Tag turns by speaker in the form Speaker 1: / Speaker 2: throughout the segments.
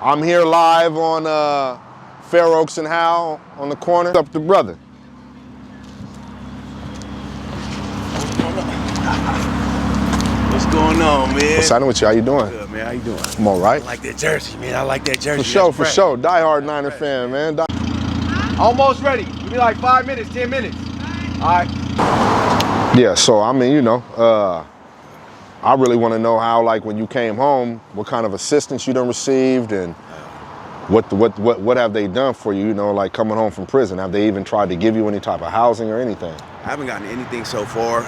Speaker 1: I'm here live on Fair Oaks and H.E.L.P. on the corner. What's up, the brother?
Speaker 2: What's going on, man?
Speaker 1: What's happening with you? How you doing?
Speaker 2: Good, man. How you doing?
Speaker 1: I'm all right.
Speaker 2: I like that jersey, man. I like that jersey.
Speaker 1: For sure. Die-hard Niner fan, man.
Speaker 2: Almost ready. Give me like 5 minutes, 10 minutes. All right.
Speaker 1: Yeah, so I mean, I really want to know how, like, when you came home, what kind of assistance you done received, and what have they done for you? You know, like coming home from prison. Have they even tried to give you any type of housing or anything?
Speaker 2: I haven't gotten anything so far.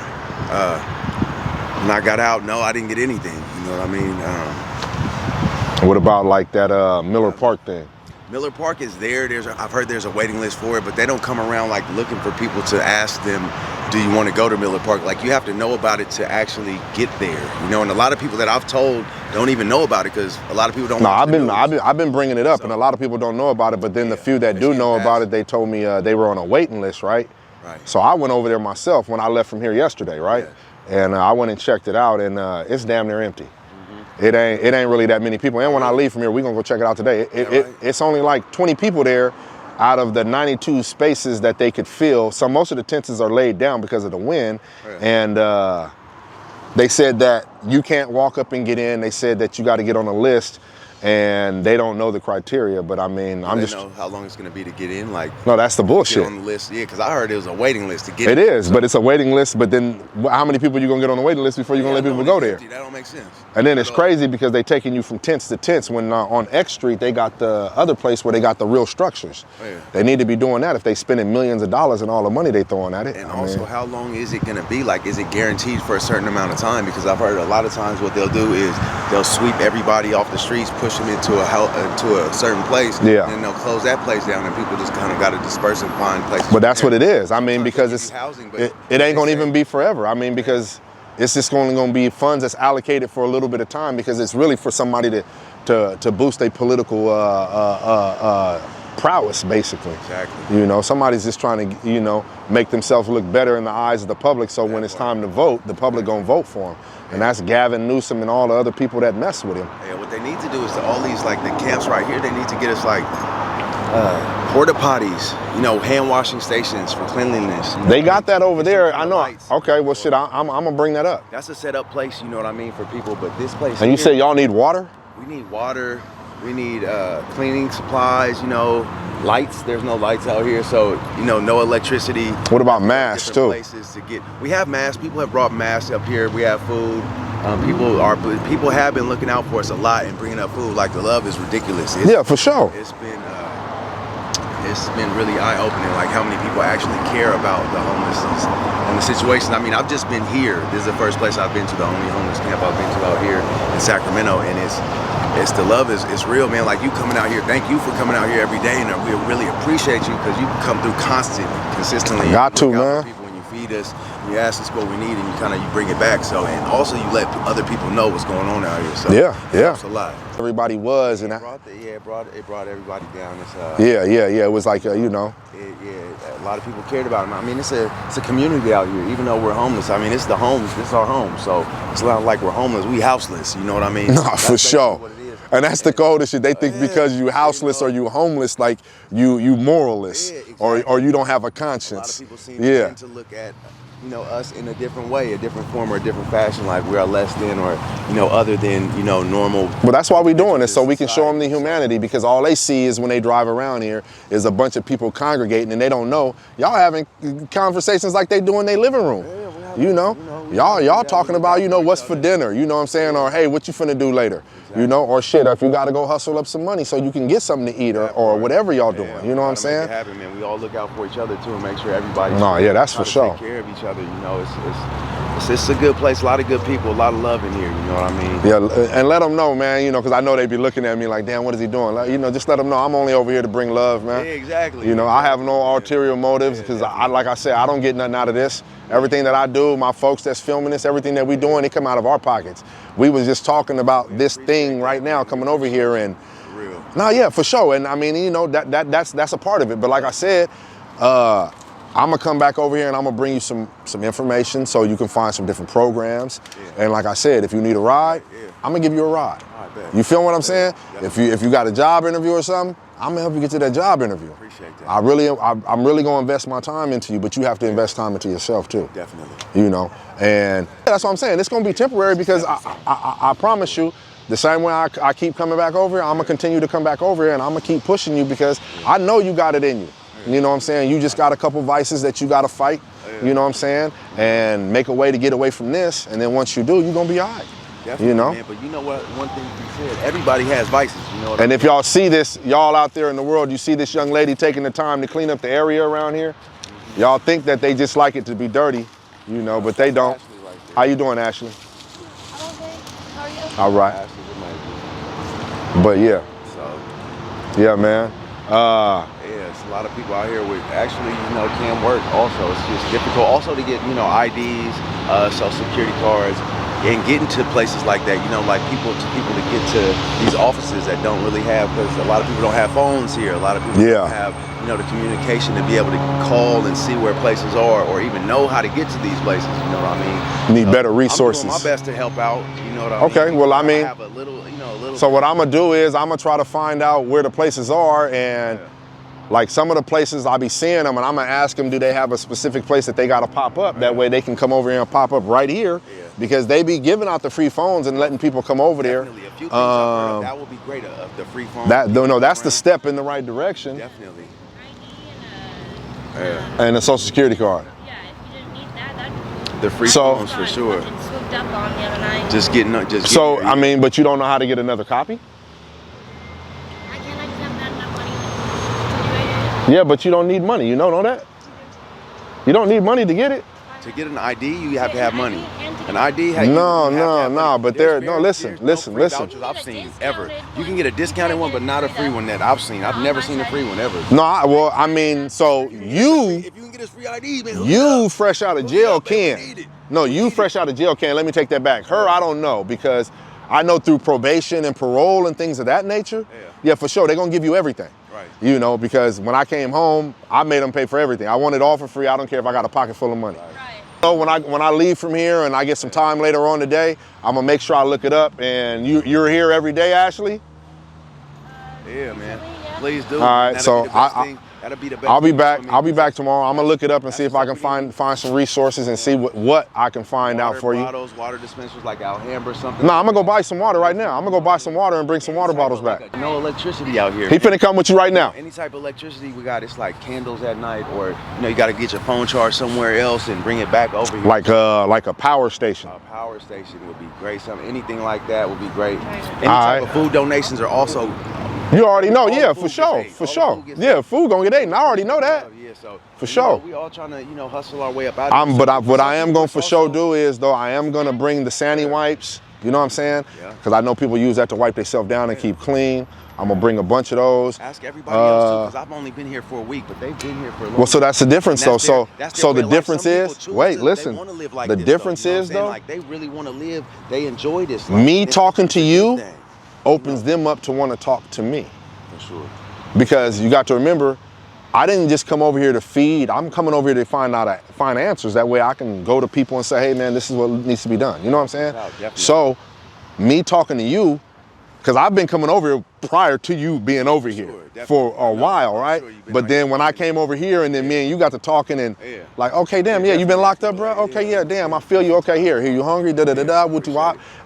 Speaker 2: When I got out, no, I didn't get anything. You know what I mean?
Speaker 1: What about like that Miller Park thing?
Speaker 2: Miller Park is there. I've heard there's a waiting list for it, but they don't come around like looking for people to ask them, do you want to go to Miller Park? Like, you have to know about it to actually get there, you know. And a lot of people that I've told don't even know about it because a lot of people don't.
Speaker 1: No, I've been bringing it up, and a lot of people don't know about it. But then the few that do know about it, they told me they were on a waiting list, right?
Speaker 2: Right.
Speaker 1: So I went over there myself when I left from here yesterday, right? Yeah. And I went and checked it out, and it's damn near empty. It ain't really that many people. And when I leave from here, we're gonna go check it out today. It's only like 20 people there out of the 92 spaces that they could fill. So most of the tents are laid down because of the wind. And they said that you can't walk up and get in. They said that you got to get on a list, and they don't know the criteria. But I mean, I'm just.
Speaker 2: Know how long it's gonna be to get in? Like,
Speaker 1: no, that's the bullshit.
Speaker 2: Get on the list, yeah, because I heard it was a waiting list to get.
Speaker 1: It is, but it's a waiting list. But then, how many people you gonna get on the waiting list before you gonna let people go there?
Speaker 2: That don't make sense.
Speaker 1: And then it's crazy because they taking you from tents to tents when on X Street they got the other place where they got the real structures. They need to be doing that if they spending millions of dollars and all the money they throwing at it.
Speaker 2: And also, how long is it gonna be? Like, is it guaranteed for a certain amount of time? Because I've heard a lot of times what they'll do is they'll sweep everybody off the streets, push them into a certain place, and then they'll close that place down, and people just kind of got to disperse and find places.
Speaker 1: But that's what it is. I mean, because it ain't gonna even be forever. I mean, because it's just only gonna be funds that's allocated for a little bit of time, because it's really for somebody to boost their political prowess, basically.
Speaker 2: Exactly.
Speaker 1: You know, somebody's just trying to, you know, make themselves look better in the eyes of the public, so when it's time to vote, the public gonna vote for them. And that's Gavin Newsom and all the other people that mess with him.
Speaker 2: Yeah, what they need to do is all these, like the camps right here, they need to get us like porta potties, you know, hand washing stations for cleanliness. You know,
Speaker 1: they got that over there. I know. Lights. Okay, well, shit, I'm gonna bring that up.
Speaker 2: That's a set up place, you know what I mean, for people. But this place.
Speaker 1: And you say y'all need water?
Speaker 2: We need water. We need cleaning supplies. You know, lights. There's no lights out here, so you know, no electricity.
Speaker 1: What about masks too?
Speaker 2: Places to get. We have masks. People have brought masks up here. We have food. People have been looking out for us a lot and bringing up food. Like, the love is ridiculous.
Speaker 1: Yeah, for sure.
Speaker 2: It's been really eye-opening, like how many people actually care about the homelessness and the situation. I mean, I've just been here. This is the first place I've been to, the only homeless camp I've been to out here in Sacramento, and it's the love is real, man. Like, you coming out here, thank you for coming out here every day, and we really appreciate you because you come through consistently.
Speaker 1: Got to, man.
Speaker 2: People, when you feed us, you ask us what we need, and you bring it back. So, and also you let other people know what's going on out here. So
Speaker 1: yeah.
Speaker 2: It's a lot.
Speaker 1: Everybody was, and
Speaker 2: it brought everybody down.
Speaker 1: It was like you know.
Speaker 2: A lot of people cared about them. I mean, it's a community out here. Even though we're homeless, I mean, it's the homes. It's our home. So it's not like we're homeless. We houseless. You know what I mean?
Speaker 1: No, for sure. And that's the coldest shit. They think because you houseless or you homeless, like you moralless, or you don't have a conscience.
Speaker 2: A lot of people seem to look at, you know, us in a different way, a different form or a different fashion, like we are less than, or, you know, other than, you know, normal.
Speaker 1: Well, that's why we're doing this, so we can show them the humanity, because all they see is when they drive around here is a bunch of people congregating, and they don't know y'all having conversations like they do in their living room. You know, y'all talking about, you know, what's for dinner, you know what I'm saying, or hey, what you finna do later, you know, or shit, if you gotta go hustle up some money so you can get something to eat, or whatever y'all doing, you know what I'm saying?
Speaker 2: Make it happen, man. We all look out for each other too and make sure everybody.
Speaker 1: No, yeah, that's for sure.
Speaker 2: Take care of each other, you know. It's a good place, a lot of good people, a lot of love in here, you know what I mean?
Speaker 1: Yeah, and let them know, man, you know, because I know they be looking at me like, damn, what is he doing? Like, you know, just let them know I'm only over here to bring love, man.
Speaker 2: Yeah, exactly.
Speaker 1: You know, I have no ulterior motives, because like I said, I don't get nothing out of this. Everything that I do, my folks that's filming this, everything that we doing, it come out of our pockets. We was just talking about this thing right now coming over here, and
Speaker 2: real.
Speaker 1: No, yeah, for sure. And I mean, you know, that's a part of it. But like I said, I'm gonna come back over here and I'm gonna bring you some information so you can find some different programs. Yeah. And like I said, if you need a ride, I'm gonna give you a ride. You feel what I'm saying? If you got a job interview or something, I'm gonna help you get to that job interview.
Speaker 2: Appreciate that.
Speaker 1: I'm really gonna invest my time into you, but you have to invest time into yourself too.
Speaker 2: Definitely.
Speaker 1: You know, and that's what I'm saying. It's gonna be temporary because I promise you, the same way I keep coming back over here, I'm gonna continue to come back over here and I'm gonna keep pushing you because I know you got it in you. You know what I'm saying? You just got a couple vices that you gotta fight, you know what I'm saying? And make a way to get away from this, and then once you do, you're gonna be all right.
Speaker 2: Definitely, you know? Man, but you know what, one thing you said, everybody has vices, you know what I mean?
Speaker 1: If y'all see this, y'all out there in the world, you see this young lady taking the time to clean up the area around here, y'all think that they just like it to be dirty, you know, but they don't. Right. How you doing, Ashley?
Speaker 3: I'm okay. How are you?
Speaker 1: All right. But yeah.
Speaker 2: So.
Speaker 1: Yeah, man.
Speaker 2: It's a lot of people out here with actually, you know, can't work also. It's just difficult also to get, you know, IDs, social security cards, and getting to places like that, you know, like people to get to these offices that don't really have, because a lot of people don't have phones here. A lot of people don't have, you know, the communication to be able to call and see where places are or even know how to get to these places, you know what I mean?
Speaker 1: You need better resources.
Speaker 2: I'm doing my best to help out, you know what I mean?
Speaker 1: Okay, well, I mean,
Speaker 2: have a little, you know, a little.
Speaker 1: So what I'm gonna do is I'm gonna try to find out where the places are, and like some of the places I'll be seeing them, and I'm gonna ask them, do they have a specific place that they gotta pop up? That way they can come over here and pop up right here, because they be giving out the free phones and letting people come over there.
Speaker 2: A few things that would be great, the free phones.
Speaker 1: That's the step in the right direction.
Speaker 2: Definitely.
Speaker 1: And a social security card.
Speaker 3: Yeah, if you didn't need that, that'd be
Speaker 2: the free phones for sure.
Speaker 3: Swooped up on the other night.
Speaker 2: Just getting.
Speaker 1: I mean, but you don't know how to get another copy? Yeah, but you don't need money. You know that? You don't need money to get it.
Speaker 2: To get an ID, you have to have money. An ID.
Speaker 1: No. But listen.
Speaker 2: I've seen ever. You can get a discounted one, but not a free one that I've seen. I've never seen a free one ever.
Speaker 1: No, well, I mean, so
Speaker 2: if you can get a free ID, man,
Speaker 1: you fresh out of jail can. No, you fresh out of jail can. Let me take that back. Her, I don't know, because I know through probation and parole and things of that nature. Yeah, for sure, they're gonna give you everything.
Speaker 2: Right.
Speaker 1: You know, because when I came home, I made them pay for everything. I want it all for free. I don't care if I got a pocket full of money.
Speaker 3: Right.
Speaker 1: So when I leave from here and I get some time later on today, I'm gonna make sure I look it up. And you're here every day, Ashley?
Speaker 2: Yeah, man. Please do.
Speaker 1: All right, so
Speaker 2: that'll be the best.
Speaker 1: I'll be back. I'll be back tomorrow. I'm gonna look it up and see if I can find some resources and see what I can find out for you.
Speaker 2: Water dispensers like A.E.M. or something.
Speaker 1: No, I'm gonna go buy some water right now. I'm gonna go buy some water and bring some water bottles back.
Speaker 2: No electricity out here.
Speaker 1: He finna come with you right now.
Speaker 2: Any type of electricity we got, it's like candles at night, or you know, you gotta get your phone charged somewhere else and bring it back over here.
Speaker 1: Like a power station.
Speaker 2: A power station would be great. Anything like that would be great. Any type of food donations are also.
Speaker 1: You already know, yeah, for sure. Yeah, food gonna get eaten. I already know that.
Speaker 2: Yeah, so
Speaker 1: for sure.
Speaker 2: We all trying to, hustle our way up out of it.
Speaker 1: But what I am gonna for sure do is, though, I am gonna bring the Sandy wipes. You know what I'm saying?
Speaker 2: Yeah.
Speaker 1: Because I know people use that to wipe themselves down and keep clean. I'm gonna bring a bunch of those.
Speaker 2: Ask everybody else too, because I've only been here for a week, but they've been here for a long time.
Speaker 1: Well, so that's the difference, though. So the difference is,
Speaker 2: wait,
Speaker 1: listen. The difference is, though,
Speaker 2: like they really want to live. They enjoy this life.
Speaker 1: Me talking to you opens them up to want to talk to me.
Speaker 2: Sure.
Speaker 1: Because you got to remember, I didn't just come over here to feed. I'm coming over here to find answers. That way I can go to people and say, hey man, this is what needs to be done. You know what I'm saying? So me talking to you, because I've been coming over here prior to you being over here for a while, right? But then when I came over here and then me and you got to talking and like, okay, damn, yeah, you been locked up, bro? Okay, yeah, damn, I feel you. Okay, here you hungry?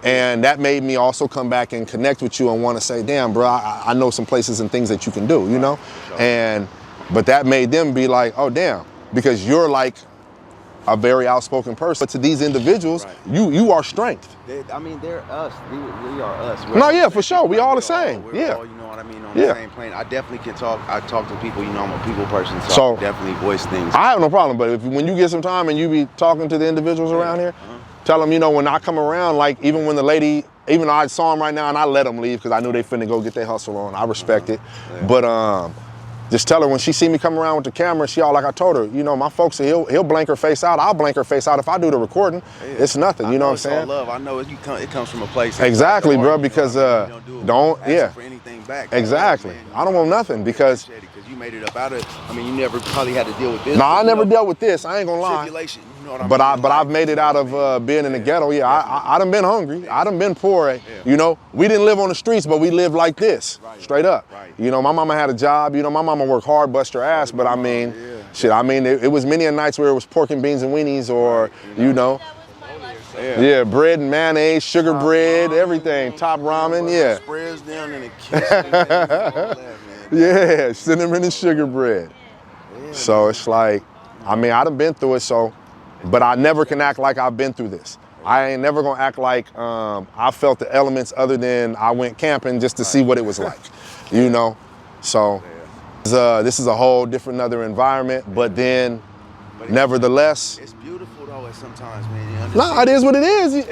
Speaker 1: And that made me also come back and connect with you and want to say, damn, bro, I know some places and things that you can do, you know? But that made them be like, oh, damn, because you're like a very outspoken person. But to these individuals, you are strength.
Speaker 2: They're us. We are us.
Speaker 1: No, yeah, for sure. We all the same.
Speaker 2: We're all, you know what I mean, on the same plane. I definitely can talk. I talk to people, I'm a people person, so I can definitely voice things.
Speaker 1: I have no problem, but when you get some time and you be talking to the individuals around here, tell them, when I come around, like even when the lady, even though I saw them right now and I let them leave because I knew they finna go get their hustle on. I respect it. But just tell her when she see me come around with the camera, she all like I told her, my folks, he'll blank her face out. I'll blank her face out if I do the recording. It's nothing, you know what I'm saying?
Speaker 2: All love. I know it comes from a place.
Speaker 1: Exactly, bro, because
Speaker 2: don't
Speaker 1: for anything back. Exactly. I don't want nothing because
Speaker 2: If you made it up out of, I mean, you never probably had to deal with this.
Speaker 1: No, I never dealt with this. I ain't gonna lie.
Speaker 2: Tribulation, you know what I mean?
Speaker 1: But I've made it out of being in the ghetto. Yeah, I done been hungry. I done been poor. You know, we didn't live on the streets, but we lived like this, straight up. You know, my mama had a job. You know, my mama worked hard, bust her ass. But I mean, shit. I mean, it was many a nights where it was pork and beans and weenies, or you know. Yeah, bread and mayonnaise, sugar bread, everything, top ramen, yeah.
Speaker 2: Spreads down in the kitchen.
Speaker 1: Yeah, cinnamon and sugar bread. So it's like, I mean, I done been through it, so, but I never can act like I've been through this. I ain't never gonna act like I felt the elements other than I went camping just to see what it was like, you know? So this is a whole different other environment, but then nevertheless,
Speaker 2: it's beautiful though sometimes, man.
Speaker 1: No, it is what it is.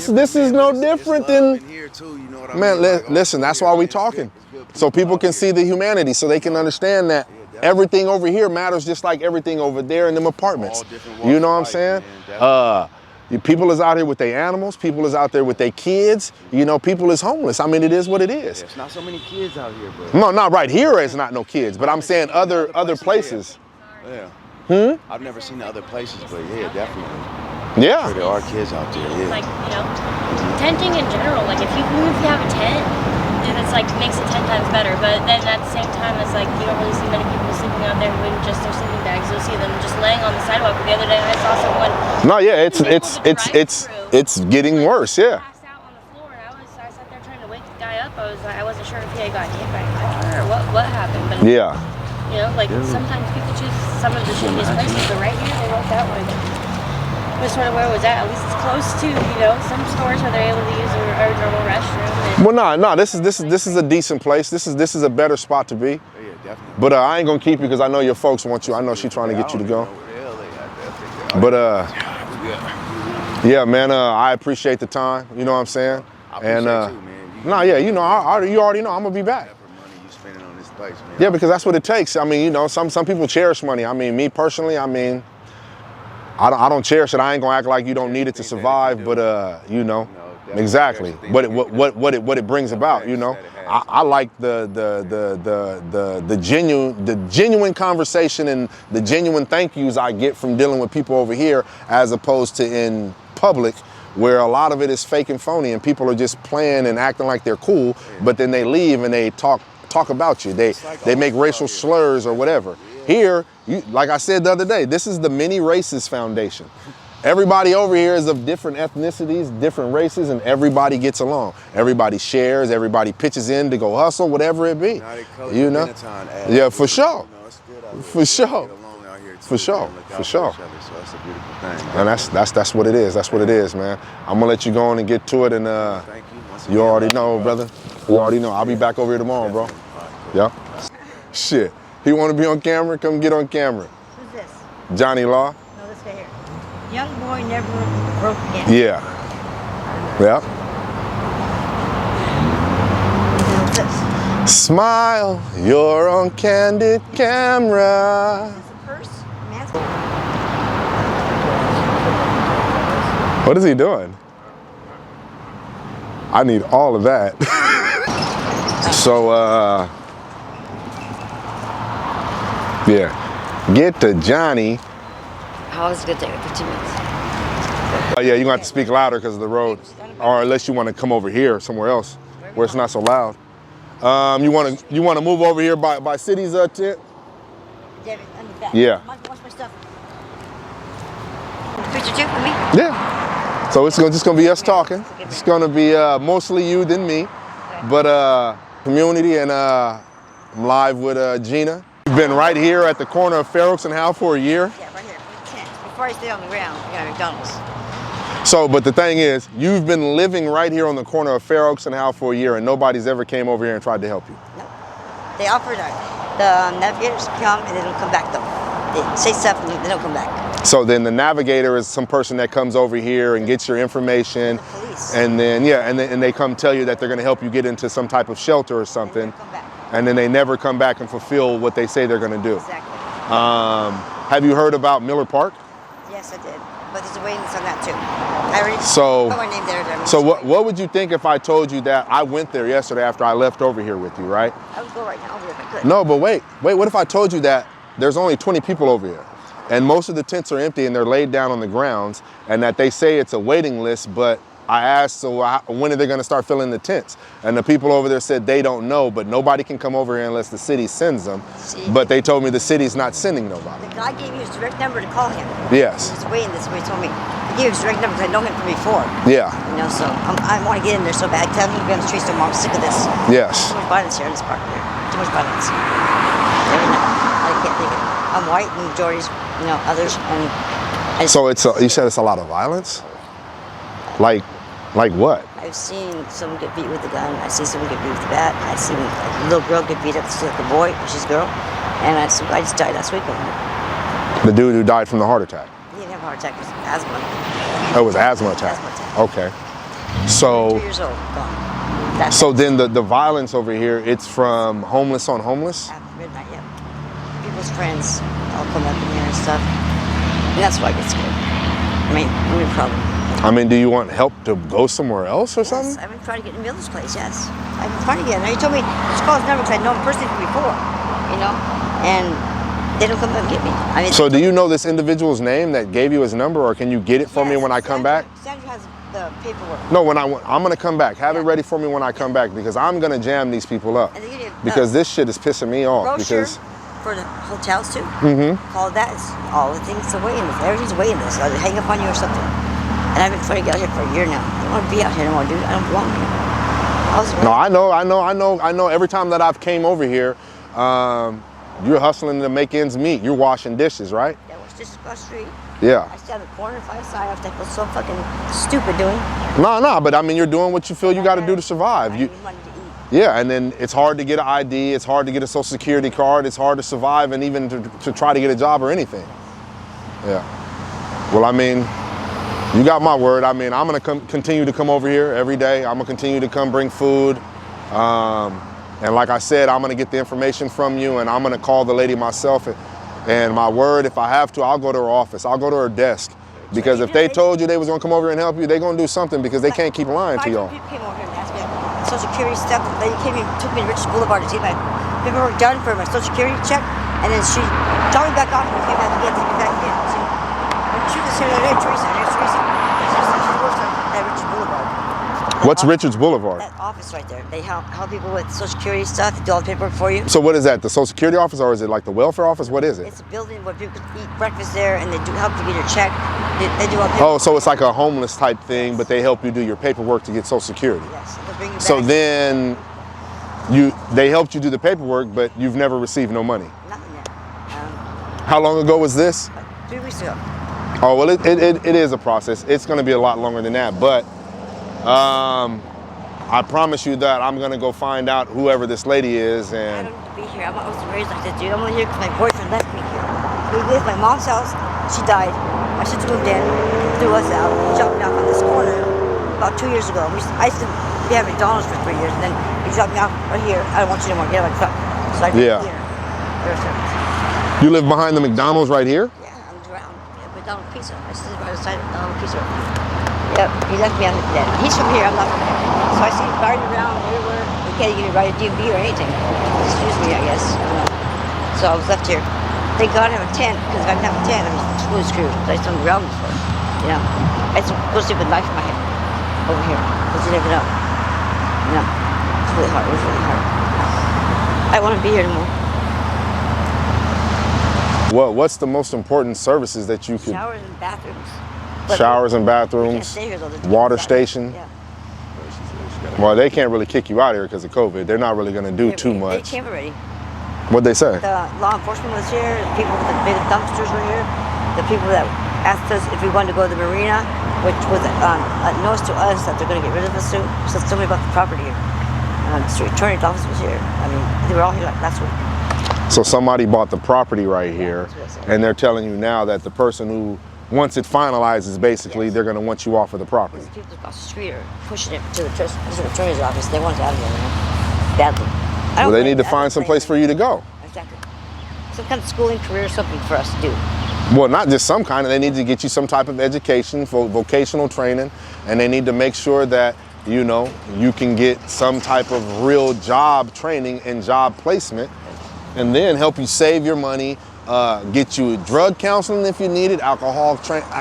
Speaker 1: This is no different than.
Speaker 2: Here too, you know what I
Speaker 1: man,
Speaker 2: mean?
Speaker 1: listen, that's why we talking, so people can see the humanity, so they can understand that everything over here matters just like everything over there in them apartments. You know what I'm saying? People is out here with their animals. People is out there with their kids. You know, people is homeless. I mean, it is what it is.
Speaker 2: It's not so many kids out here, bro.
Speaker 1: No, not right here. It's not no kids, but I'm saying other places.
Speaker 2: Yeah. I've never seen the other places, but yeah, definitely.
Speaker 1: Yeah.
Speaker 2: There are kids out there. Yeah.
Speaker 3: Like, you know, tenting in general. Like, if you have a tent, then it's like makes it 10 times better. But then at the same time, it's like you don't really see many people sleeping out there with just their sleeping bags. You'll see them just laying on the sidewalk. The other day, I saw someone.
Speaker 1: No, yeah, it's getting worse. Yeah.
Speaker 3: Passed out on the floor, and I sat there trying to wake the guy up. I wasn't sure if he had got hit by a car or what happened. But
Speaker 1: yeah.
Speaker 3: You know, like sometimes people choose some of the shittiest places, but right here they wrote that one. Was sort of where it was at least it's close to, you know, some stores where they're able to use our normal restroom.
Speaker 1: Well, no, this is a decent place. This is a better spot to be.
Speaker 2: Yeah, definitely.
Speaker 1: But I ain't gonna keep you because I know your folks want you. I know she's trying to get you to go. But yeah, man, I appreciate the time. You know what I'm saying?
Speaker 2: I appreciate you, man.
Speaker 1: No, yeah, you know, you already know I'm gonna be back.
Speaker 2: Place, man.
Speaker 1: Yeah, because that's what it takes. I mean, you know, some people cherish money. I mean, me personally, I mean, I don't cherish it. I ain't gonna act like you don't need it to survive, but you know, exactly. What it brings about, you know. I like the genuine conversation and the genuine thank yous I get from dealing with people over here, as opposed to in public, where a lot of it is fake and phony, and people are just playing and acting like they're cool, but then they leave and they talk about you. They make racial slurs or whatever. Here, like I said the other day, this is the Many Races Foundation. Everybody over here is of different ethnicities, different races, and everybody gets along. Everybody shares, everybody pitches in to go hustle, whatever it be. You know? Yeah, for sure. For sure. For sure. For sure. And that's what it is. That's what it is, man. I'm gonna let you go on and get to it, and you already know, brother. You already know. I'll be back over here tomorrow, bro. Yeah. Shit. He want to be on camera? Come get on camera.
Speaker 4: Who's this?
Speaker 1: Johnny Law.
Speaker 4: No, this guy here. Young boy never broke again.
Speaker 1: Yeah. Yeah.
Speaker 4: Who's this?
Speaker 1: Smile, you're on candid camera.
Speaker 4: Is this a purse? Mask?
Speaker 1: What is he doing? I need all of that. So, yeah, get to Johnny.
Speaker 4: How is it going to take 15 minutes?
Speaker 1: Yeah, you're gonna have to speak louder because of the road, or unless you want to come over here somewhere else where it's not so loud. You want to move over here by City's tent?
Speaker 4: David, under that.
Speaker 1: Yeah.
Speaker 4: Watch my stuff. Picture too for me?
Speaker 1: Yeah. So it's just gonna be us talking. It's gonna be mostly you than me, but community, and I'm live with Gina. You've been right here at the corner of Fair Oaks and H.E.L.P. for a year.
Speaker 4: Yeah, right here. Before I stay on the ground, I got McDonald's.
Speaker 1: So, but the thing is, you've been living right here on the corner of Fair Oaks and H.E.L.P. for a year, and nobody's ever came over here and tried to help you.
Speaker 4: No. They offered the navigators to come, and they don't come back though. They say stuff and they don't come back.
Speaker 1: So then the navigator is some person that comes over here and gets your information,
Speaker 4: the police.
Speaker 1: And then and they come tell you that they're going to help you get into some type of shelter or something,
Speaker 4: Come back.
Speaker 1: and then they never come back and fulfill what they say they're going to do.
Speaker 4: Exactly.
Speaker 1: Have you heard about Miller Park?
Speaker 4: Yes, I did. but there's a waiting list on that too. I already
Speaker 1: So,
Speaker 4: put my name there.
Speaker 1: so what would you think if I told you that I went there yesterday after I left over here with you, right?
Speaker 4: I would go right now over if I could.
Speaker 1: No, but wait, what if I told you that there's only 20 people over here and most of the tents are empty and they're laid down on the grounds and that they say it's a waiting list, but I asked, so when are they gonna start filling the tents? And the people over there said they don't know, but nobody can come over here unless the city sends them.
Speaker 4: See?
Speaker 1: But they told me the city's not sending nobody.
Speaker 4: The guy gave me his direct number to call him.
Speaker 1: Yes.
Speaker 4: He's waiting this way. He told me. He gave his direct number because I know him from before.
Speaker 1: Yeah.
Speaker 4: You know, so I want to get in there so bad. Tell him to be on the streets no more. I'm sick of this.
Speaker 1: Yes.
Speaker 4: Too much violence here in this park here. Too much violence. Every night. I can't take it. I'm white and majorities, you know, others. And
Speaker 1: So you said it's a lot of violence? Like what?
Speaker 4: I've seen someone get beat with a gun. I've seen someone get beat with a bat. I've seen a little girl get beat up like a boy, which is a girl. And I just died last week over here.
Speaker 1: The dude who died from the heart attack?
Speaker 4: He didn't have a heart attack. It was asthma.
Speaker 1: It was asthma attack.
Speaker 4: Asthma attack.
Speaker 1: Okay. So
Speaker 4: 2 years old, gone. That's
Speaker 1: so
Speaker 4: it.
Speaker 1: then the violence over here, it's from homeless on homeless?
Speaker 4: After midnight, yeah. People's friends all come up in here and stuff. And that's why I get scared. I mean, I'm in problem.
Speaker 1: I mean, do you want help to go somewhere else or
Speaker 4: Yes,
Speaker 1: something?
Speaker 4: I've been trying to get in Miller's place, yes. I've been trying to get in there. He told me, just call his number because I know him personally from before, you know? And they don't come up and get me. I mean,
Speaker 1: So do you know this individual's name that gave you his number, or can you get it for me
Speaker 4: yes,
Speaker 1: when I come back?
Speaker 4: Sandra has the paperwork.
Speaker 1: No, I'm gonna come back. Have it
Speaker 4: Yeah.
Speaker 1: ready for me when I come back because I'm gonna jam these people up.
Speaker 4: And they give you
Speaker 1: Because this shit is pissing me off.
Speaker 4: brochure
Speaker 1: Because
Speaker 4: for the hotels too. Call that. It's all the things are waiting list. Everything's waiting list. They hang up on you or something. And I've been trying to get out here for a year now. I don't want to be out here anymore, dude. I don't belong here.
Speaker 1: no, I know. Every time that I've came over here, you're hustling to make ends meet. You're washing dishes, right?
Speaker 4: Yeah, what's this across the street?
Speaker 1: Yeah.
Speaker 4: I stand on the corner if I sign off. I feel so fucking stupid doing.
Speaker 1: No, but I mean, you're doing what you feel you got to do to survive.
Speaker 4: I
Speaker 1: You,
Speaker 4: need money to eat.
Speaker 1: yeah, and then it's hard to get an ID. It's hard to get a social security card. It's hard to survive and even to try to get a job or anything. Yeah. Well, I mean, you got my word. I mean, I'm gonna continue to come over here every day. I'm gonna continue to come bring food. And like I said, I'm gonna get the information from you and I'm gonna call the lady myself. And my word, if I have to, I'll go to her office. I'll go to her desk. Because if they told you they was gonna come over here and help you, they're gonna do something because they can't keep lying to y'all.
Speaker 4: People came over here and asked me Social Security stuff. The lady came and took me to Richards Boulevard to see my paperwork done for my Social Security check. And then she told me back off and came back again, took me back again. She was here the other day, Teresa. Her name's Teresa. She works at Richards Boulevard.
Speaker 1: What's Richards Boulevard?
Speaker 4: That office right there. They help people with Social Security stuff. They do all the paperwork for you.
Speaker 1: So what is that? The Social Security office or is it like the welfare office? What is it?
Speaker 4: It's a building where people can eat breakfast there and they do help you get your check. They do all the
Speaker 1: Oh, so it's like a homeless type thing, but they help you do your paperwork to get Social Security.
Speaker 4: Yes. They'll bring you
Speaker 1: So
Speaker 4: back.
Speaker 1: then they helped you do the paperwork, but you've never received no money.
Speaker 4: Nothing yet.
Speaker 1: How long ago was this?
Speaker 4: 3 weeks ago.
Speaker 1: Oh, well, it is a process. It's going to be a lot longer than that, but I promise you that I'm going to go find out whoever this lady is
Speaker 4: I
Speaker 1: and
Speaker 4: don't need to be here. I was raised like this, dude. I'm only here because my boyfriend left me here. We lived at my mom's house. She died. My sister moved in, threw us out, dropped me off on this corner about 2 years ago. I used to be at McDonald's for 3 years, and then he dropped me off right here. I don't want you anymore. Get out of my truck. So I moved
Speaker 1: Yeah.
Speaker 4: here. Ever since.
Speaker 1: you live behind the McDonald's right here?
Speaker 4: Yeah, on the ground. Yeah, McDonald's pizza. I sit right outside McDonald's pizza. Yep, he left me on the dead. He's from here, I'm not from here. So I see him riding around everywhere. He can't even ride a DMV or anything. Excuse me, I guess. I don't know. So I was left here. Thank God I have a tent, because if I didn't have a tent, I'd be totally screwed. I used to on the ground before. You know? I used to go sleep with a knife in my head over here, because you never know. You know? It's really hard. It was really hard. I want to be here anymore.
Speaker 1: What's the most important services that you could?
Speaker 4: Showers and bathrooms. But
Speaker 1: Showers and
Speaker 4: we can't
Speaker 1: bathrooms,
Speaker 4: stay here, though. There's
Speaker 1: water
Speaker 4: bathroom.
Speaker 1: station.
Speaker 4: Yeah.
Speaker 1: Well, they can't really kick you out here because of COVID. They're not really going to do too
Speaker 4: They
Speaker 1: much.
Speaker 4: came already.
Speaker 1: What'd they say?
Speaker 4: The law enforcement was here. The people with the big dumpsters were here. The people that asked us if we wanted to go to the marina, which was a notice to us that they're going to get rid of us soon. So somebody about the property here. The street attorney's office was here. I mean, they were all here like last week.
Speaker 1: So somebody bought the property right here,
Speaker 4: that's what I said.
Speaker 1: and they're telling you now that the person who, once it finalizes, basically,
Speaker 4: Yes.
Speaker 1: they're going to want you off of the property.
Speaker 4: Because the people across the street are pushing it to the district attorney's office. They want us out of here, you know? Badly. I don't
Speaker 1: Well, they
Speaker 4: blame
Speaker 1: need to
Speaker 4: them. I
Speaker 1: find
Speaker 4: don't
Speaker 1: some
Speaker 4: blame
Speaker 1: place
Speaker 4: them.
Speaker 1: for you to go.
Speaker 4: Exactly. Some kind of schooling career, something for us to do.
Speaker 1: Well, not just some kind of, they need to get you some type of education for vocational training, and they need to make sure that, you know, you can get some type of real job training and job placement, and then help you save your money, get you drug counseling if you need it, alcohol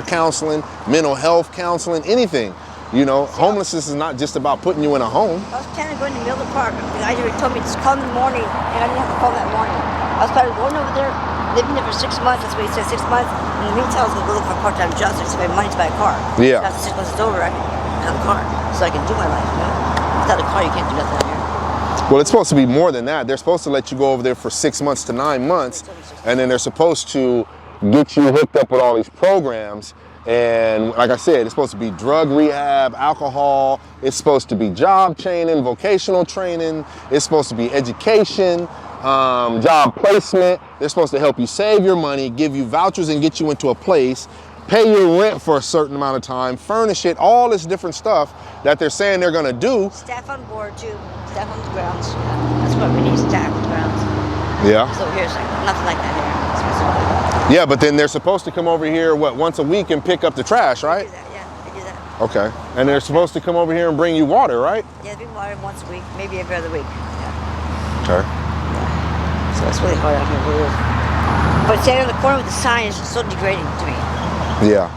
Speaker 1: counseling, mental health counseling, anything. You know, homelessness is not just about putting you in a home.
Speaker 4: I was planning on going to Miller Park. The guy already told me just call in the morning, and I didn't have to call that morning. I was planning on going over there, living there for 6 months. That's what he said, 6 months. In the meantime, I was going to go look for a part-time job so I can save my money to buy a car.
Speaker 1: Yeah.
Speaker 4: So after 6 months is over, I can have a car so I can do my life. You know? Without a car, you can't do nothing out here.
Speaker 1: Well, it's supposed to be more than that. They're supposed to let you go over there for 6 months to 9 months, and then they're supposed to get you hooked up with all these programs. And like I said, it's supposed to be drug rehab, alcohol, it's supposed to be job training, vocational training, it's supposed to be education, job placement. They're supposed to help you save your money, give you vouchers and get you into a place, pay your rent for a certain amount of time, furnish it, all this different stuff that they're saying they're gonna do.
Speaker 4: Staff on board too, staff on the grounds. That's what we need, staff on the grounds.
Speaker 1: Yeah.
Speaker 4: So here's nothing like that here.
Speaker 1: Yeah, but then they're supposed to come over here, what, once a week and pick up the trash, right?
Speaker 4: They do that, yeah, they do that.
Speaker 1: Okay. And they're supposed to come over here and bring you water, right?
Speaker 4: Yeah, they bring water once a week, maybe every other week. Yeah.
Speaker 1: Okay.
Speaker 4: So it's really hard out here. But standing on the corner with the sign is so degrading to me.
Speaker 1: Yeah.